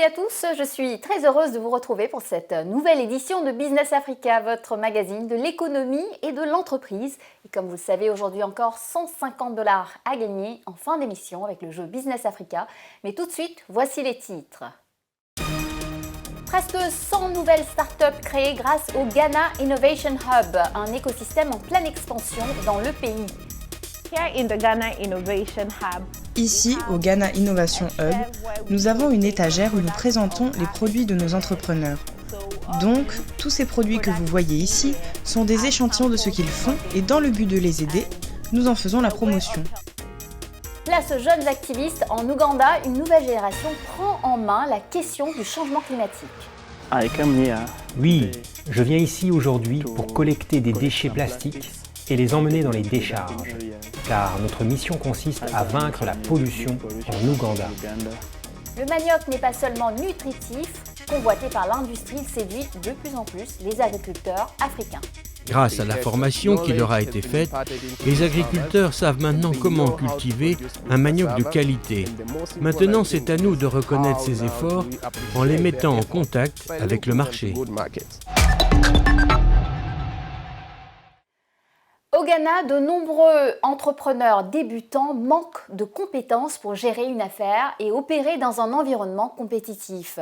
et à tous, je suis très heureuse de vous retrouver pour cette nouvelle édition de Business Africa, votre magazine de l'économie et de l'entreprise. Et comme vous le savez, aujourd'hui encore 150 $ à gagner en fin d'émission avec le jeu Business Africa. Mais tout de suite, voici les titres. Presque 100 nouvelles startups créées grâce au Ghana Innovation Hub, un écosystème en pleine expansion dans le pays. Ici, au Ghana Innovation Hub, nous avons une étagère où nous présentons les produits de nos entrepreneurs. Donc, tous ces produits que vous voyez ici sont des échantillons de ce qu'ils font et dans le but de les aider, nous en faisons la promotion. Place aux jeunes activistes, en Ouganda, une nouvelle génération prend en main la question du changement climatique. Oui, je viens ici aujourd'hui pour collecter des déchets plastiques et les emmener dans les décharges, car notre mission consiste à vaincre la pollution en Ouganda. Le manioc n'est pas seulement nutritif, convoité par l'industrie, il séduit de plus en plus les agriculteurs africains. Grâce à la formation qui leur a été faite, les agriculteurs savent maintenant comment cultiver un manioc de qualité. Maintenant, c'est à nous de reconnaître ces efforts en les mettant en contact avec le marché. Au Ghana, de nombreux entrepreneurs débutants manquent de compétences pour gérer une affaire et opérer dans un environnement compétitif.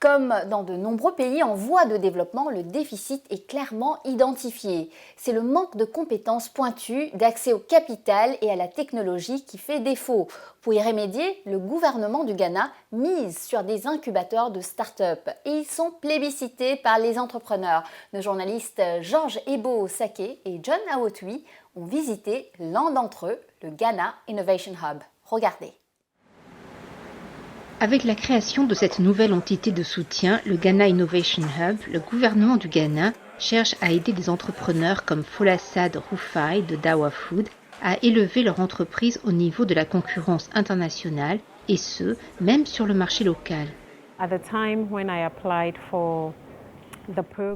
Comme dans de nombreux pays en voie de développement, le déficit est clairement identifié. C'est le manque de compétences pointues, d'accès au capital et à la technologie qui fait défaut. Pour y remédier, le gouvernement du Ghana mise sur des incubateurs de start-up et ils sont plébiscités par les entrepreneurs. Nos journalistes Georges Ebo-Saké et John Awotui ont visité l'un d'entre eux, le Ghana Innovation Hub. Regardez. Avec la création de cette nouvelle entité de soutien, le Ghana Innovation Hub, le gouvernement du Ghana cherche à aider des entrepreneurs comme Folassad Rufai de Dawa Food à élever leur entreprise au niveau de la concurrence internationale et ce, même sur le marché local.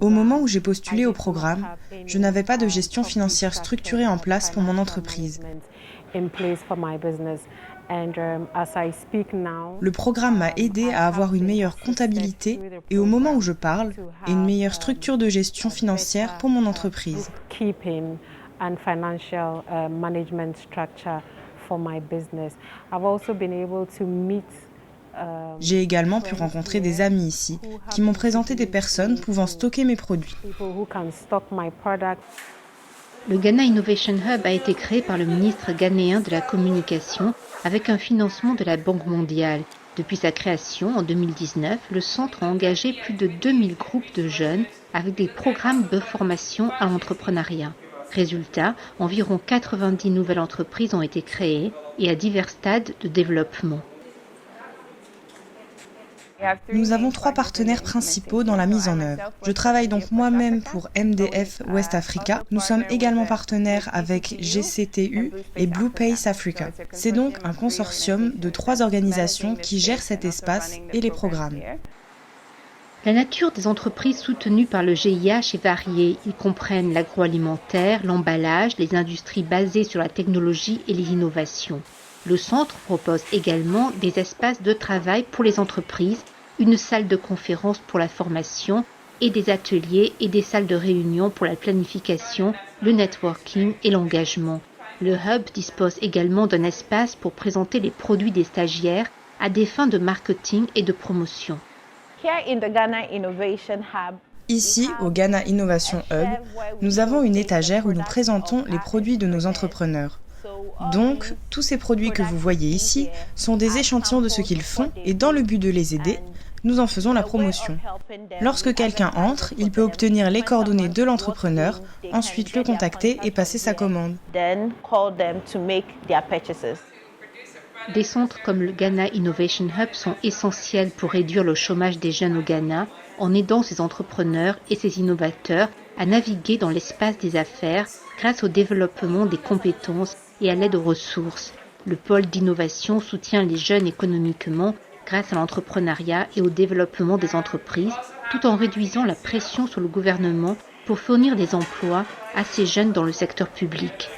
Au moment où j'ai postulé au programme, je n'avais pas de gestion financière structurée en place pour mon entreprise. Le programme m'a aidé à avoir une meilleure comptabilité et au moment où je parle, une meilleure structure de gestion financière pour mon entreprise. J'ai également pu rencontrer des amis ici qui m'ont présenté des personnes pouvant stocker mes produits. Le Ghana Innovation Hub a été créé par le ministre ghanéen de la Communication avec un financement de la Banque mondiale. Depuis sa création en 2019, le centre a engagé plus de 2000 groupes de jeunes avec des programmes de formation à l'entrepreneuriat. Résultat, environ 90 nouvelles entreprises ont été créées et à divers stades de développement. Nous avons 3 partenaires principaux dans la mise en œuvre. Je travaille donc moi-même pour MDF West Africa. Nous sommes également partenaires avec GCTU et Blue Pace Africa. C'est donc un consortium de 3 organisations qui gèrent cet espace et les programmes. La nature des entreprises soutenues par le GIH est variée. Ils comprennent l'agroalimentaire, l'emballage, les industries basées sur la technologie et les innovations. Le centre propose également des espaces de travail pour les entreprises, une salle de conférence pour la formation et des ateliers et des salles de réunion pour la planification, le networking et l'engagement. Le Hub dispose également d'un espace pour présenter les produits des stagiaires à des fins de marketing et de promotion. Ici, au Ghana Innovation Hub, nous avons une étagère où nous présentons les produits de nos entrepreneurs. Donc, tous ces produits que vous voyez ici sont des échantillons de ce qu'ils font et dans le but de les aider, nous en faisons la promotion. Lorsque quelqu'un entre, il peut obtenir les coordonnées de l'entrepreneur, ensuite le contacter et passer sa commande. Des centres comme le Ghana Innovation Hub sont essentiels pour réduire le chômage des jeunes au Ghana en aidant ces entrepreneurs et ces innovateurs à naviguer dans l'espace des affaires grâce au développement des compétences et à l'aide aux ressources. Le pôle d'innovation soutient les jeunes économiquement grâce à l'entrepreneuriat et au développement des entreprises, tout en réduisant la pression sur le gouvernement pour fournir des emplois à ces jeunes dans le secteur public.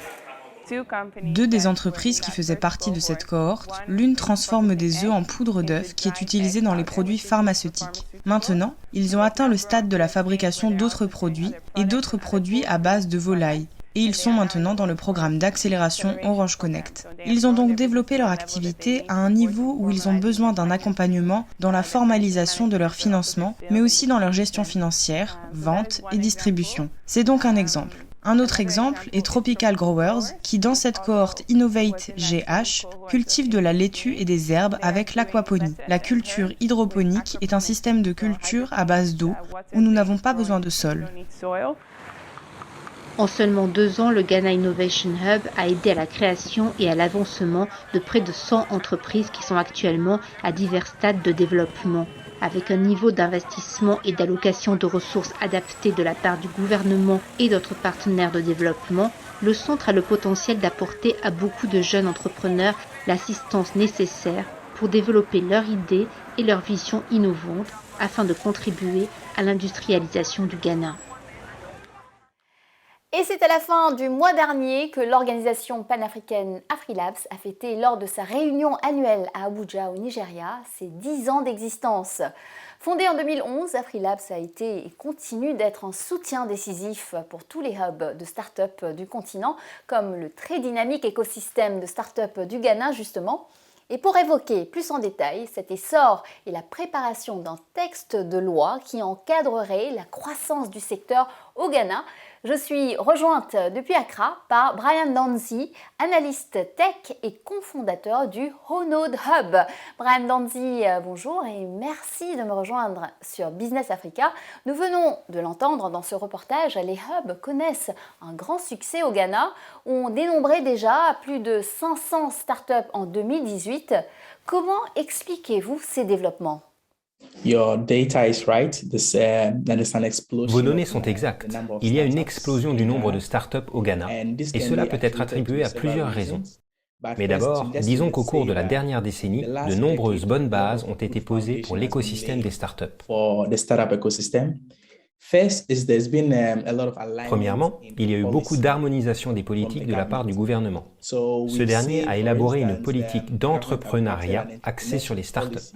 Deux des entreprises qui faisaient partie de cette cohorte, l'une transforme des œufs en poudre d'œuf qui est utilisée dans les produits pharmaceutiques. Maintenant, ils ont atteint le stade de la fabrication d'autres produits et d'autres produits à base de volaille. Et ils sont maintenant dans le programme d'accélération Orange Connect. Ils ont donc développé leur activité à un niveau où ils ont besoin d'un accompagnement dans la formalisation de leur financement, mais aussi dans leur gestion financière, vente et distribution. C'est donc un exemple. Un autre exemple est Tropical Growers, qui dans cette cohorte Innovate GH cultive de la laitue et des herbes avec l'aquaponie. La culture hydroponique est un système de culture à base d'eau où nous n'avons pas besoin de sol. En seulement 2 ans, le Ghana Innovation Hub a aidé à la création et à l'avancement de près de 100 entreprises qui sont actuellement à divers stades de développement. Avec un niveau d'investissement et d'allocation de ressources adaptées de la part du gouvernement et d'autres partenaires de développement, le centre a le potentiel d'apporter à beaucoup de jeunes entrepreneurs l'assistance nécessaire pour développer leurs idées et leurs visions innovantes afin de contribuer à l'industrialisation du Ghana. Et c'est à la fin du mois dernier que l'organisation panafricaine AfriLabs a fêté lors de sa réunion annuelle à Abuja au Nigeria ses 10 ans d'existence. Fondée en 2011, AfriLabs a été et continue d'être un soutien décisif pour tous les hubs de start-up du continent, comme le très dynamique écosystème de start-up du Ghana justement. Et pour évoquer plus en détail cet essor et la préparation d'un texte de loi qui encadrerait la croissance du secteur au Ghana, je suis rejointe depuis Accra par Brian Danzi, analyste tech et cofondateur du Honode Hub. Brian Danzi, bonjour et merci de me rejoindre sur Business Africa. Nous venons de l'entendre dans ce reportage, les hubs connaissent un grand succès au Ghana. On dénombrait déjà plus de 500 startups en 2018. Comment expliquez-vous ces développements ? Vos données sont exactes. Il y a une explosion du nombre de startups au Ghana, et cela peut être attribué à plusieurs raisons. Mais d'abord, disons qu'au cours de la dernière décennie, de nombreuses bonnes bases ont été posées pour l'écosystème des startups. Premièrement, il y a eu beaucoup d'harmonisation des politiques de la part du gouvernement. Ce dernier a élaboré une politique d'entrepreneuriat axée sur les startups.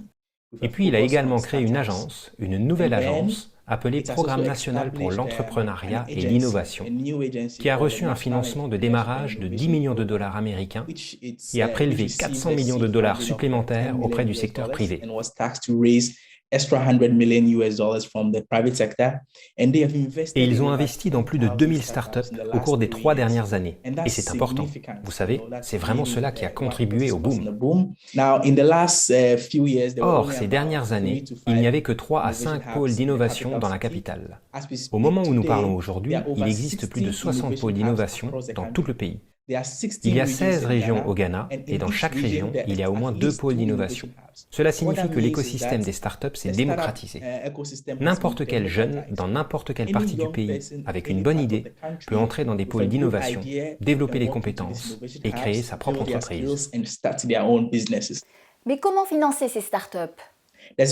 Et puis, il a également créé une nouvelle agence, appelée Programme national pour l'entrepreneuriat et l'innovation, qui a reçu un financement de démarrage de 10 millions de dollars américains et a prélevé 400 millions de dollars supplémentaires auprès du secteur privé. Et ils ont investi dans plus de 2000 startups au cours des 3 dernières années. Et c'est important. Vous savez, c'est vraiment cela qui a contribué au boom. Or, ces dernières années, il n'y avait que 3 à 5 pôles d'innovation dans la capitale. Au moment où nous parlons aujourd'hui, il existe plus de 60 pôles d'innovation dans tout le pays. Il y a 16 régions au Ghana et dans chaque région, il y a au moins 2 pôles d'innovation. Cela signifie que l'écosystème des startups s'est démocratisé. N'importe quel jeune, dans n'importe quelle partie du pays, avec une bonne idée, peut entrer dans des pôles d'innovation, développer les compétences et créer sa propre entreprise. Mais comment financer ces startups ? Le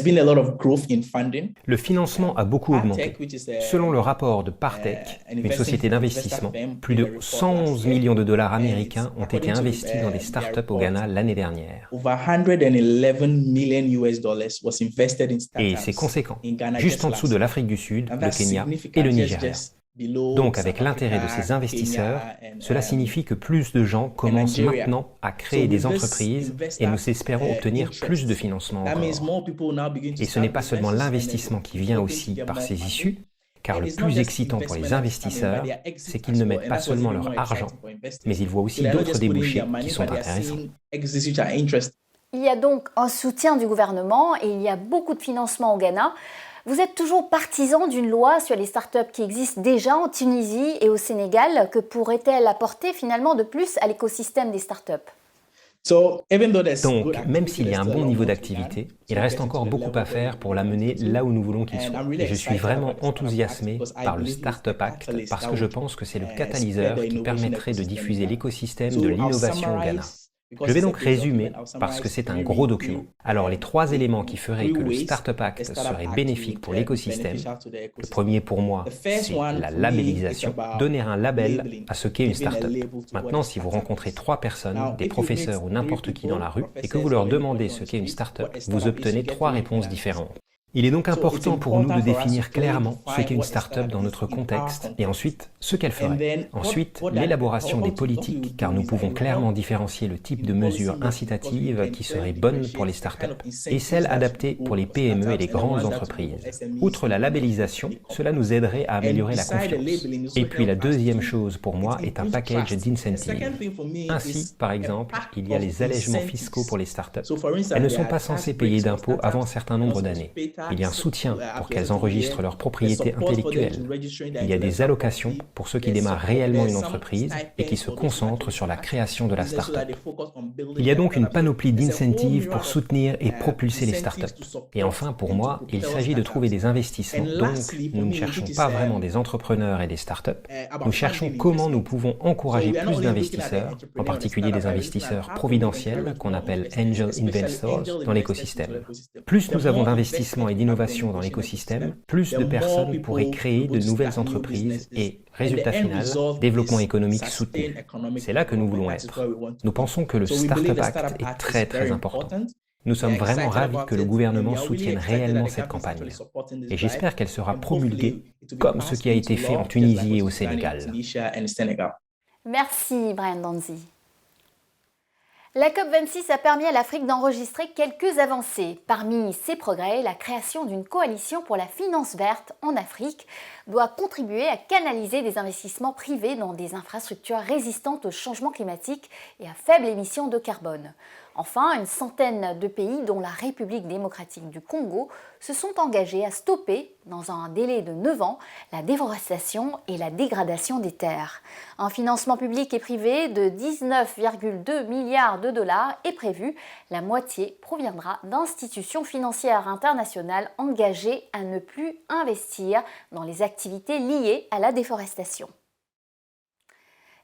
financement a beaucoup augmenté. Selon le rapport de Partech, une société d'investissement, plus de 111 millions de dollars américains ont été investis dans des startups au Ghana l'année dernière. Et c'est conséquent, juste en dessous de l'Afrique du Sud, le Kenya et le Nigeria. Donc, avec l'intérêt de ces investisseurs, cela signifie que plus de gens commencent maintenant à créer des entreprises et nous espérons obtenir plus de financement encore. Et ce n'est pas seulement l'investissement qui vient aussi par ces issues, car le plus excitant pour les investisseurs, c'est qu'ils ne mettent pas seulement leur argent, mais ils voient aussi d'autres débouchés qui sont intéressants. Il y a donc un soutien du gouvernement et il y a beaucoup de financement au Ghana. Vous êtes toujours partisan d'une loi sur les startups qui existent déjà en Tunisie et au Sénégal. Que pourrait-elle apporter finalement de plus à l'écosystème des startups ? Donc, même s'il y a un bon niveau d'activité, il reste encore beaucoup à faire pour l'amener là où nous voulons qu'il soit. Et je suis vraiment enthousiasmé par le Startup Act parce que je pense que c'est le catalyseur qui permettrait de diffuser l'écosystème de l'innovation au Ghana. Je vais donc résumer parce que c'est un gros document. Alors les 3 éléments qui feraient que le Startup Act serait bénéfique pour l'écosystème, le premier pour moi, c'est la labellisation, donner un label à ce qu'est une startup. Maintenant, si vous rencontrez 3 personnes, des professeurs ou n'importe qui dans la rue, et que vous leur demandez ce qu'est une startup, vous obtenez 3 réponses différentes. Il est donc important pour nous de définir clairement ce qu'est une start-up dans notre contexte et ensuite ce qu'elle ferait. Ensuite, l'élaboration des politiques, car nous pouvons clairement différencier le type de mesures incitatives qui seraient bonnes pour les start-up et celles adaptées pour les PME et les grandes entreprises. Outre la labellisation, cela nous aiderait à améliorer la confiance. Et puis la deuxième chose pour moi est un package d'incentives. Ainsi, par exemple, il y a les allègements fiscaux pour les start-up. Elles ne sont pas censées payer d'impôts avant un certain nombre d'années. Il y a un soutien pour qu'elles enregistrent leur propriété intellectuelle. Il y a des allocations pour ceux qui démarrent réellement une entreprise et qui se concentrent sur la création de la start-up. Il y a donc une panoplie d'incentives pour soutenir et propulser les start-up. Et enfin, pour moi, il s'agit de trouver des investissements. Donc, nous ne cherchons pas vraiment des entrepreneurs et des start-up. Nous cherchons comment nous pouvons encourager plus d'investisseurs, en particulier des investisseurs providentiels qu'on appelle Angel Investors dans l'écosystème. Plus nous avons d'investissements et d'innovation dans l'écosystème, plus de personnes pourraient créer de nouvelles entreprises et, résultat final, développement économique soutenu. C'est là que nous voulons être. Nous pensons que le Startup Act est très important. Nous sommes vraiment ravis que le gouvernement soutienne réellement cette campagne. Et j'espère qu'elle sera promulguée comme ce qui a été fait en Tunisie et au Sénégal. Merci Brian Danzi. La COP26 a permis à l'Afrique d'enregistrer quelques avancées. Parmi ces progrès, la création d'une coalition pour la finance verte en Afrique doit contribuer à canaliser des investissements privés dans des infrastructures résistantes au changement climatique et à faible émission de carbone. Enfin, une centaine de pays, dont la République démocratique du Congo, se sont engagés à stopper, dans un délai de 9 ans, la déforestation et la dégradation des terres. Un financement public et privé de 19,2 milliards de dollars est prévu. La moitié proviendra d'institutions financières internationales engagées à ne plus investir dans les activités liées à la déforestation.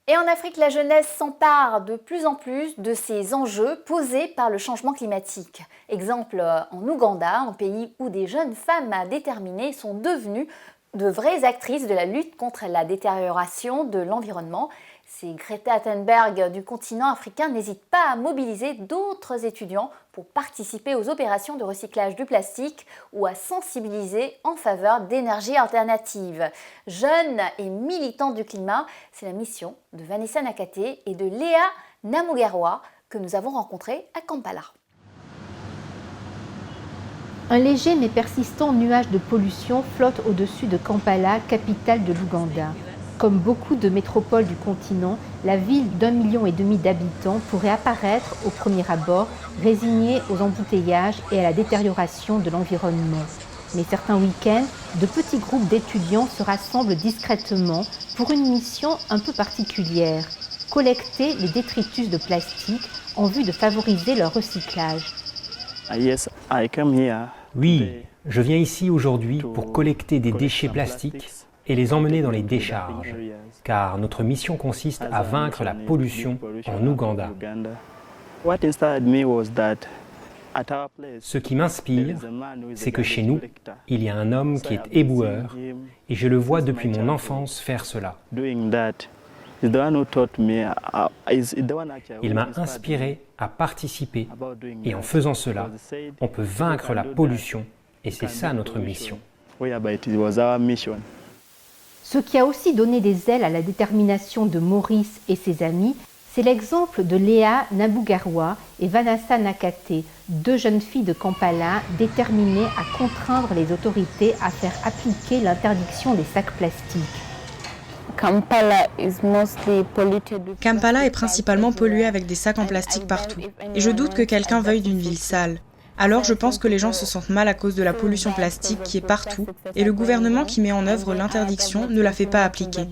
Et en Afrique, la jeunesse s'empare de plus en plus de ces enjeux posés par le changement climatique. Exemple en Ouganda, un pays où des jeunes femmes déterminées sont devenues de vraies actrices de la lutte contre la détérioration de l'environnement. C'est Greta Thunberg du continent africain n'hésite pas à mobiliser d'autres étudiants pour participer aux opérations de recyclage du plastique ou à sensibiliser en faveur d'énergies alternatives. Jeunes et militantes du climat, c'est la mission de Vanessa Nakate et de Léa Namugarwa que nous avons rencontrées à Kampala. Un léger mais persistant nuage de pollution flotte au-dessus de Kampala, capitale de l'Ouganda. Comme beaucoup de métropoles du continent, la ville d'1,5 million d'habitants pourrait apparaître au premier abord résignée aux embouteillages et à la détérioration de l'environnement. Mais certains week-ends, de petits groupes d'étudiants se rassemblent discrètement pour une mission un peu particulière, collecter les détritus de plastique en vue de favoriser leur recyclage. Oui, je viens ici aujourd'hui pour collecter des déchets plastiques et les emmener dans les décharges, car notre mission consiste à vaincre la pollution en Ouganda. Ce qui m'inspire, c'est que chez nous, il y a un homme qui est éboueur, et je le vois depuis mon enfance faire cela. Il m'a inspiré à participer, et en faisant cela, on peut vaincre la pollution, et c'est ça notre mission. Ce qui a aussi donné des ailes à la détermination de Maurice et ses amis, c'est l'exemple de Léa Namugarwa et Vanessa Nakate, deux jeunes filles de Kampala déterminées à contraindre les autorités à faire appliquer l'interdiction des sacs plastiques. Kampala est principalement pollué avec des sacs en plastique partout. Et je doute que quelqu'un veuille d'une ville sale. Alors je pense que les gens se sentent mal à cause de la pollution plastique qui est partout et le gouvernement qui met en œuvre l'interdiction ne la fait pas appliquer.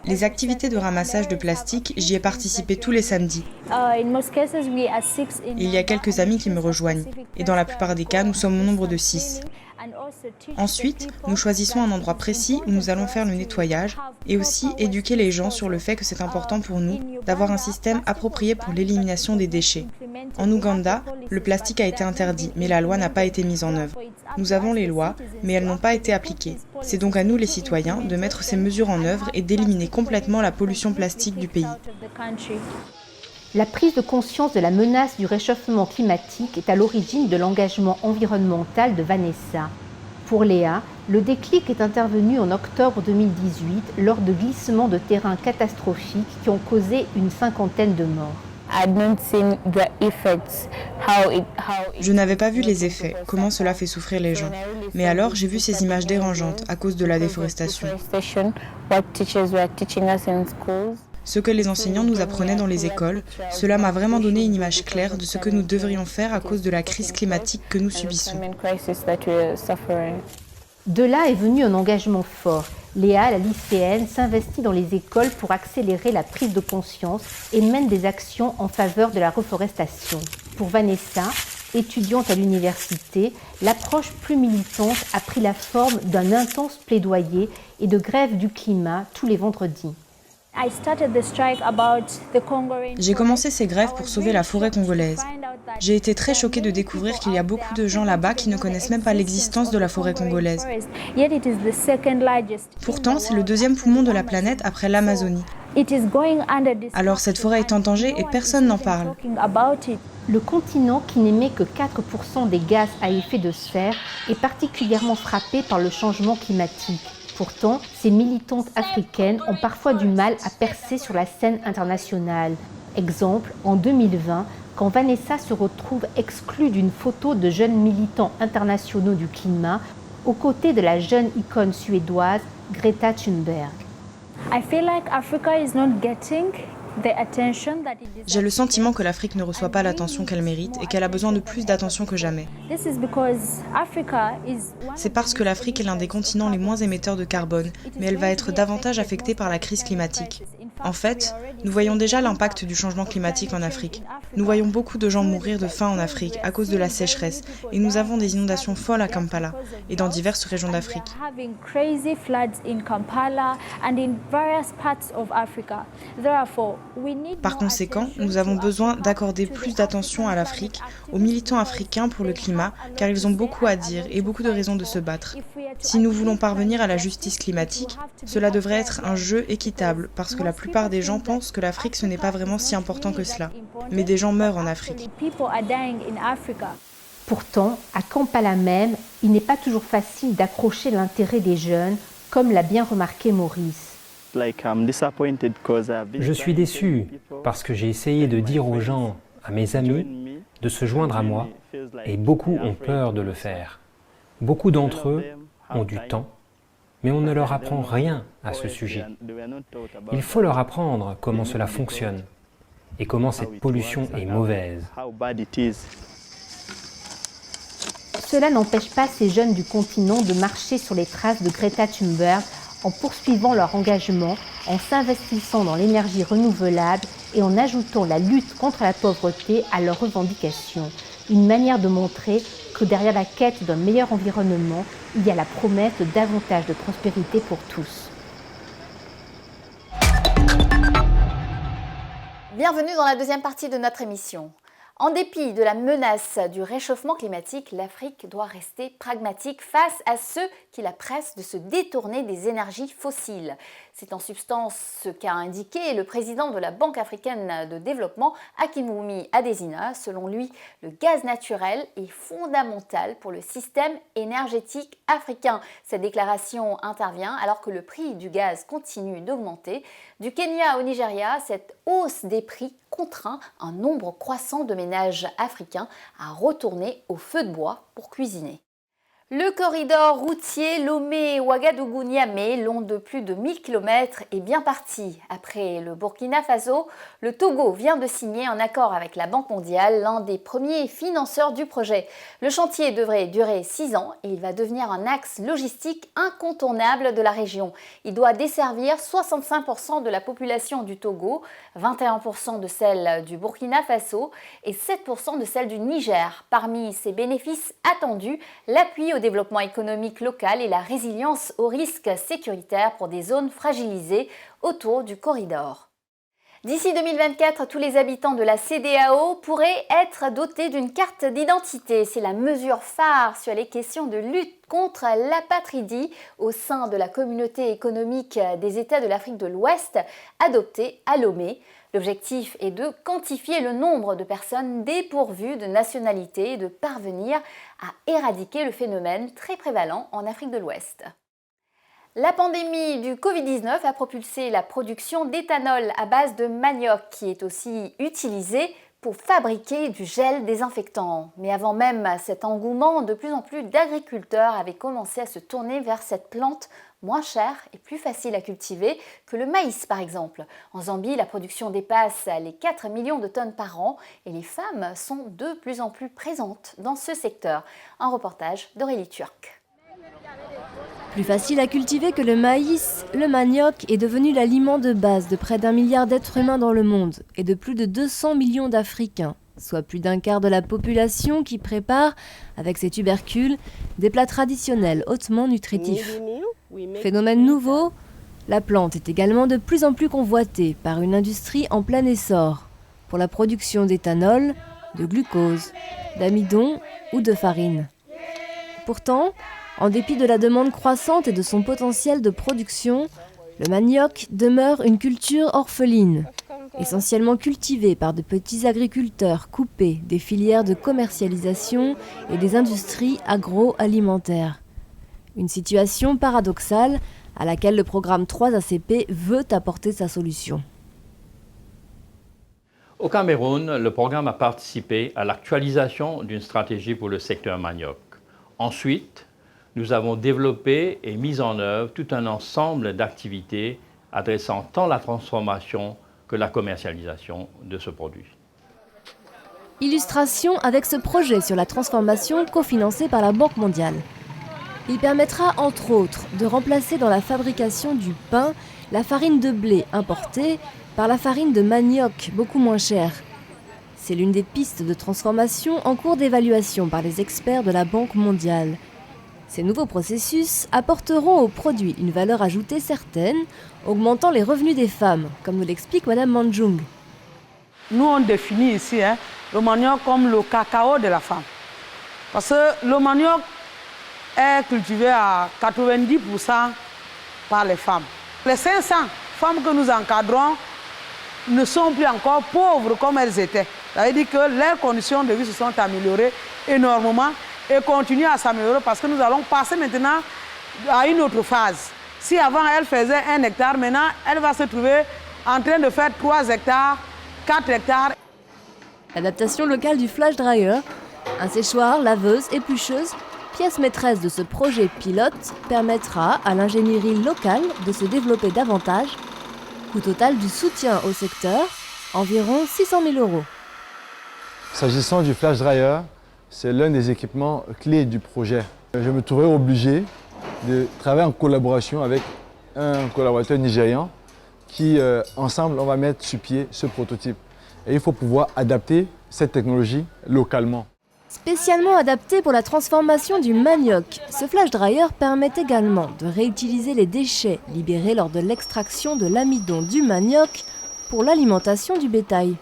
Les activités de ramassage de plastique, j'y ai participé tous les samedis. Il y a quelques amis qui me rejoignent, et dans la plupart des cas, nous sommes au nombre de 6. Ensuite, nous choisissons un endroit précis où nous allons faire le nettoyage et aussi éduquer les gens sur le fait que c'est important pour nous d'avoir un système approprié pour l'élimination des déchets. En Ouganda, le plastique a été interdit, mais la loi n'a pas été mise en œuvre. Nous avons les lois, mais elles n'ont pas été appliquées. C'est donc à nous les citoyens de mettre ces mesures en œuvre et d'éliminer complètement la pollution plastique du pays. La prise de conscience de la menace du réchauffement climatique est à l'origine de l'engagement environnemental de Vanessa. Pour Léa, le déclic est intervenu en octobre 2018 lors de glissements de terrain catastrophiques qui ont causé une 50aine de morts. Je n'avais pas vu les effets, comment cela fait souffrir les gens. Mais alors, j'ai vu ces images dérangeantes à cause de la déforestation. Ce que les enseignants nous apprenaient dans les écoles, cela m'a vraiment donné une image claire de ce que nous devrions faire à cause de la crise climatique que nous subissons. De là est venu un engagement fort. Léa, la lycéenne, s'investit dans les écoles pour accélérer la prise de conscience et mène des actions en faveur de la reforestation. Pour Vanessa, étudiante à l'université, l'approche plus militante a pris la forme d'un intense plaidoyer et de grève du climat tous les vendredis. J'ai commencé ces grèves pour sauver la forêt congolaise. J'ai été très choquée de découvrir qu'il y a beaucoup de gens là-bas qui ne connaissent même pas l'existence de la forêt congolaise. Pourtant, c'est le deuxième poumon de la planète après l'Amazonie. Alors cette forêt est en danger et personne n'en parle. Le continent, qui n'émet que 4% des gaz à effet de serre, est particulièrement frappé par le changement climatique. Pourtant, ces militantes africaines ont parfois du mal à percer sur la scène internationale. Exemple, en 2020, quand Vanessa se retrouve exclue d'une photo de jeunes militants internationaux du climat, aux côtés de la jeune icône suédoise Greta Thunberg. J'ai le sentiment que l'Afrique ne reçoit pas l'attention qu'elle mérite et qu'elle a besoin de plus d'attention que jamais. C'est parce que l'Afrique est l'un des continents les moins émetteurs de carbone, mais elle va être davantage affectée par la crise climatique. En fait, nous voyons déjà l'impact du changement climatique en Afrique. Nous voyons beaucoup de gens mourir de faim en Afrique à cause de la sécheresse et nous avons des inondations folles à Kampala et dans diverses régions d'Afrique. Par conséquent, nous avons besoin d'accorder plus d'attention à l'Afrique, aux militants africains pour le climat, car ils ont beaucoup à dire et beaucoup de raisons de se battre. Si nous voulons parvenir à la justice climatique, cela devrait être un jeu équitable, parce que la plupart des gens pensent que l'Afrique ce n'est pas vraiment si important que cela. Mais des gens meurent en Afrique. Pourtant, à Kampala même, il n'est pas toujours facile d'accrocher l'intérêt des jeunes, comme l'a bien remarqué Maurice. Je suis déçu parce que j'ai essayé de dire aux gens, à mes amis, de se joindre à moi et beaucoup ont peur de le faire. Beaucoup d'entre eux ont du temps, mais on ne leur apprend rien à ce sujet. Il faut leur apprendre comment cela fonctionne et comment cette pollution est mauvaise. Cela n'empêche pas ces jeunes du continent de marcher sur les traces de Greta Thunberg en poursuivant leur engagement, en s'investissant dans l'énergie renouvelable et en ajoutant la lutte contre la pauvreté à leurs revendications. Une manière de montrer que derrière la quête d'un meilleur environnement, il y a la promesse de davantage de prospérité pour tous. Bienvenue dans la deuxième partie de notre émission. En dépit de la menace du réchauffement climatique, l'Afrique doit rester pragmatique face à ceux qui la pressent de se détourner des énergies fossiles. C'est en substance ce qu'a indiqué le président de la Banque africaine de développement, Akinwumi Adesina. Selon lui, le gaz naturel est fondamental pour le système énergétique africain. Cette déclaration intervient alors que le prix du gaz continue d'augmenter. Du Kenya au Nigeria, cette hausse des prix contraint un nombre croissant de ménages africains à retourner au feu de bois pour cuisiner. Le corridor routier Lomé-Ouagadougou-Niamey, long de plus de 1000 km, est bien parti. Après le Burkina Faso, le Togo vient de signer un accord avec la Banque mondiale, l'un des premiers financeurs du projet. Le chantier devrait durer 6 ans et il va devenir un axe logistique incontournable de la région. Il doit desservir 65% de la population du Togo, 21% de celle du Burkina Faso et 7% de celle du Niger. Parmi ses bénéfices attendus, l'appui au développement économique local et la résilience aux risques sécuritaires pour des zones fragilisées autour du corridor. D'ici 2024, tous les habitants de la CEDEAO pourraient être dotés d'une carte d'identité. C'est la mesure phare sur les questions de lutte contre l'apatridie au sein de la communauté économique des États de l'Afrique de l'Ouest, adoptée à Lomé. L'objectif est de quantifier le nombre de personnes dépourvues de nationalité et de parvenir à éradiquer le phénomène très prévalent en Afrique de l'Ouest. La pandémie du Covid-19 a propulsé la production d'éthanol à base de manioc qui est aussi utilisé pour fabriquer du gel désinfectant. Mais avant même cet engouement, de plus en plus d'agriculteurs avaient commencé à se tourner vers cette plante moins chère et plus facile à cultiver que le maïs par exemple. En Zambie, la production dépasse les 4 millions de tonnes par an et les femmes sont de plus en plus présentes dans ce secteur. Un reportage d'Aurélie Turc. Plus facile à cultiver que le maïs, le manioc est devenu l'aliment de base de près d'1 milliard d'êtres humains dans le monde et de plus de 200 millions d'Africains, soit plus d'un quart de la population qui prépare, avec ses tubercules, des plats traditionnels hautement nutritifs. Phénomène nouveau, la plante est également de plus en plus convoitée par une industrie en plein essor pour la production d'éthanol, de glucose, d'amidon ou de farine. Pourtant, en dépit de la demande croissante et de son potentiel de production, le manioc demeure une culture orpheline, essentiellement cultivée par de petits agriculteurs coupés des filières de commercialisation et des industries agroalimentaires. Une situation paradoxale à laquelle le programme 3ACP veut apporter sa solution. Au Cameroun, le programme a participé à l'actualisation d'une stratégie pour le secteur manioc. Ensuite, nous avons développé et mis en œuvre tout un ensemble d'activités adressant tant la transformation que la commercialisation de ce produit. Illustration avec ce projet sur la transformation cofinancé par la Banque mondiale. Il permettra entre autres de remplacer dans la fabrication du pain la farine de blé importée par la farine de manioc beaucoup moins chère. C'est l'une des pistes de transformation en cours d'évaluation par les experts de la Banque mondiale. Ces nouveaux processus apporteront aux produits une valeur ajoutée certaine, augmentant les revenus des femmes, comme nous l'explique Mme Manjung. Nous, on définit ici le manioc comme le cacao de la femme. Parce que le manioc est cultivé à 90% par les femmes. Les 500 femmes que nous encadrons ne sont plus encore pauvres comme elles étaient. Ça veut dire que leurs conditions de vie se sont améliorées énormément et continuent à s'améliorer parce que nous allons passer maintenant à une autre phase. Si avant elle faisait 1 hectare, maintenant elle va se trouver en train de faire 3 hectares, 4 hectares. L'adaptation locale du flash dryer, un séchoir, laveuse, éplucheuse, pièce maîtresse de ce projet pilote, permettra à l'ingénierie locale de se développer davantage. Coût total du soutien au secteur, environ 600 000 €. S'agissant du flash dryer, c'est l'un des équipements clés du projet. Je me trouvais obligé de travailler en collaboration avec un collaborateur nigérian qui, ensemble, on va mettre sur pied ce prototype. Et il faut pouvoir adapter cette technologie localement. Spécialement adapté pour la transformation du manioc, ce flash dryer permet également de réutiliser les déchets libérés lors de l'extraction de l'amidon du manioc pour l'alimentation du bétail.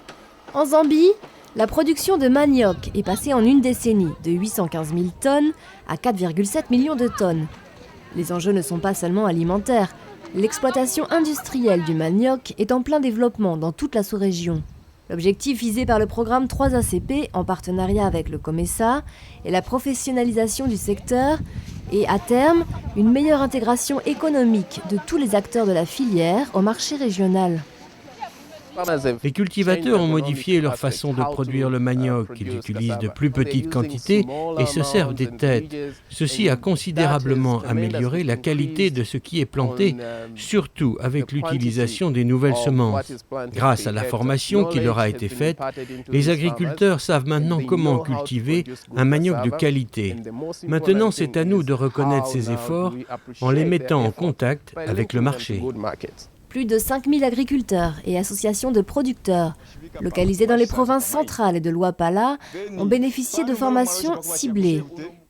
En Zambie, la production de manioc est passée en une décennie de 815 000 tonnes à 4,7 millions de tonnes. Les enjeux ne sont pas seulement alimentaires. L'exploitation industrielle du manioc est en plein développement dans toute la sous-région. L'objectif visé par le programme 3ACP, en partenariat avec le COMESA, est la professionnalisation du secteur et, à terme, une meilleure intégration économique de tous les acteurs de la filière au marché régional. Les cultivateurs ont modifié leur façon de produire le manioc. Ils utilisent de plus petites quantités et se servent des têtes. Ceci a considérablement amélioré la qualité de ce qui est planté, surtout avec l'utilisation des nouvelles semences. Grâce à la formation qui leur a été faite, les agriculteurs savent maintenant comment cultiver un manioc de qualité. Maintenant, c'est à nous de reconnaître ces efforts en les mettant en contact avec le marché. Plus de 5000 agriculteurs et associations de producteurs, localisés dans les provinces centrales et de l'Ouapala, ont bénéficié de formations ciblées.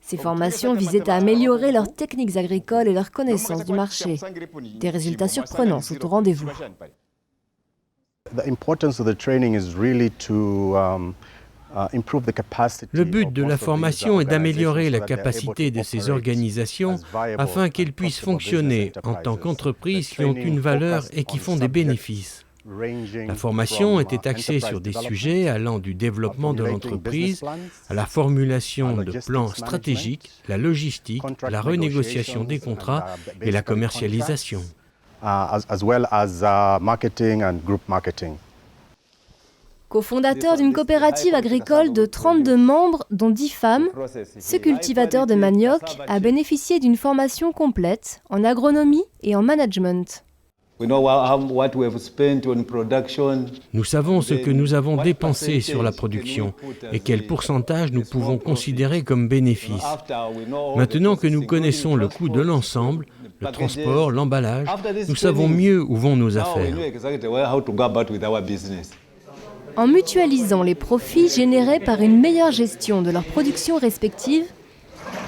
Ces formations visaient à améliorer leurs techniques agricoles et leur connaissance du marché. Des résultats surprenants sont au rendez-vous. Le but de la formation est d'améliorer la capacité de ces organisations afin qu'elles puissent fonctionner en tant qu'entreprises qui ont une valeur et qui font des bénéfices. La formation était axée sur des sujets allant du développement de l'entreprise à la formulation de plans stratégiques, la logistique, la renégociation des contrats et la commercialisation. Co-fondateur d'une coopérative agricole de 32 membres, dont 10 femmes, ce cultivateur de manioc a bénéficié d'une formation complète en agronomie et en management. Nous savons ce que nous avons dépensé sur la production et quel pourcentage nous pouvons considérer comme bénéfice. Maintenant que nous connaissons le coût de l'ensemble, le transport, l'emballage, nous savons mieux où vont nos affaires. En mutualisant les profits générés par une meilleure gestion de leurs productions respectives,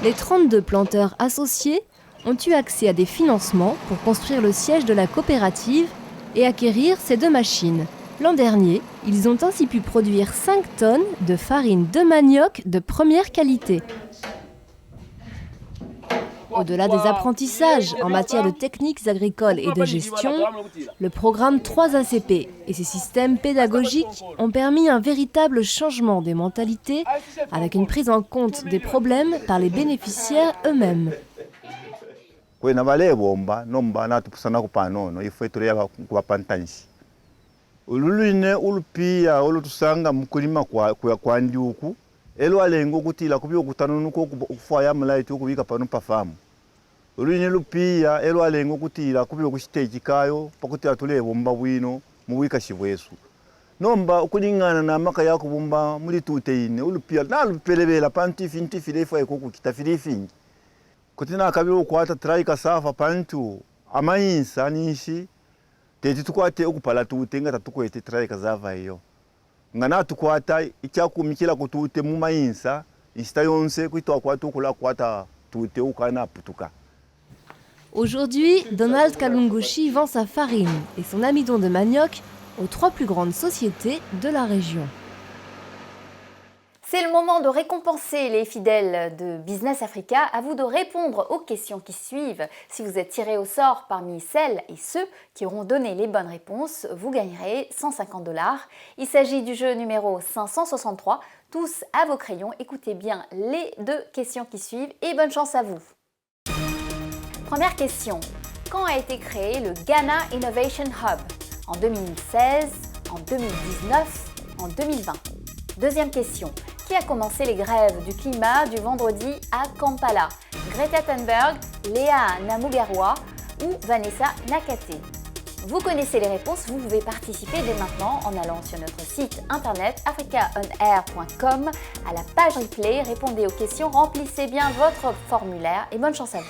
les 32 planteurs associés ont eu accès à des financements pour construire le siège de la coopérative et acquérir ces 2 machines. L'an dernier, ils ont ainsi pu produire 5 tonnes de farine de manioc de première qualité. Au-delà des apprentissages en matière de techniques agricoles et de gestion, le programme 3ACP et ses systèmes pédagogiques ont permis un véritable changement des mentalités avec une prise en compte des problèmes par les bénéficiaires eux-mêmes. Olwine lupiya elwalenga okutira kubyo ku stage kayo pakutira tulebomba bwino muwika shibwesu nomba okulingana na maka yako bomba muri tuteine ulupiya nalupelebela pantifi ntifi lefa ekuku kitafirifingi kutina kabiro kwata traika safa pantu amayinsa nishi teti tukwate okupala tutenga tatukwete traika zava iyo ngana tukwata ikyakumikira kutute mu mayinsa insta yonse kwitwa kwatu kula kwata tute ukana putuka. Aujourd'hui, Donald Kalungushi vend sa farine et son amidon de manioc aux 3 plus grandes sociétés de la région. C'est le moment de récompenser les fidèles de Business Africa. À vous de répondre aux questions qui suivent. Si vous êtes tiré au sort parmi celles et ceux qui auront donné les bonnes réponses, vous gagnerez $150. Il s'agit du jeu numéro 563. Tous à vos crayons, écoutez bien les 2 questions qui suivent et bonne chance à vous. Première question. Quand a été créé le Ghana Innovation Hub? En 2016, en 2019, en 2020. Deuxième question. Qui a commencé les grèves du climat du vendredi à Kampala? Greta Thunberg, Léa Namugarwa ou Vanessa Nakate? Vous connaissez les réponses, vous pouvez participer dès maintenant en allant sur notre site internet africaonair.com à la page replay. Répondez aux questions, remplissez bien votre formulaire et bonne chance à vous.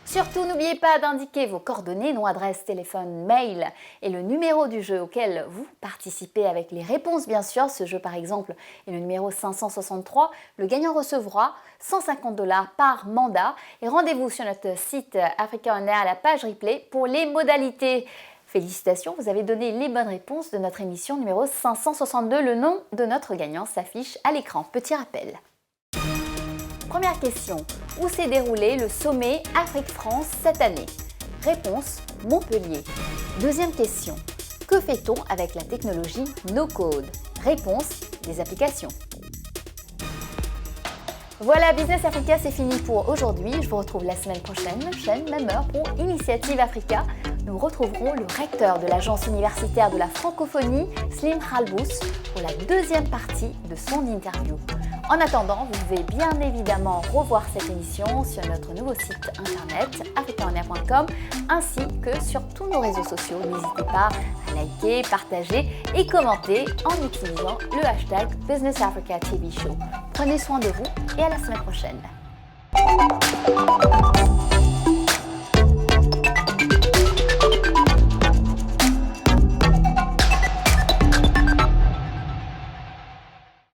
Surtout, n'oubliez pas d'indiquer vos coordonnées, nom, adresse, téléphone, mail et le numéro du jeu auquel vous participez avec les réponses, bien sûr. Ce jeu, par exemple, est le numéro 563. Le gagnant recevra $150 par mandat. Et rendez-vous sur notre site Africa On Air à la page replay pour les modalités. Félicitations, vous avez donné les bonnes réponses de notre émission numéro 562. Le nom de notre gagnant s'affiche à l'écran. Petit rappel. Première question. Où s'est déroulé le sommet Afrique-France cette année? Réponse, Montpellier. Deuxième question. Que fait-on avec la technologie no-code? Réponse, des applications. Voilà, Business Africa, c'est fini pour aujourd'hui. Je vous retrouve la semaine prochaine, même chaîne, même heure pour Initiative Africa. Nous retrouverons le recteur de l'Agence universitaire de la francophonie, Slim Khalbous, pour la deuxième partie de son interview. En attendant, vous pouvez bien évidemment revoir cette émission sur notre nouveau site internet africaonair.com ainsi que sur tous nos réseaux sociaux. N'hésitez pas à liker, partager et commenter en utilisant le hashtag Business Africa TV Show. Prenez soin de vous et à la semaine prochaine.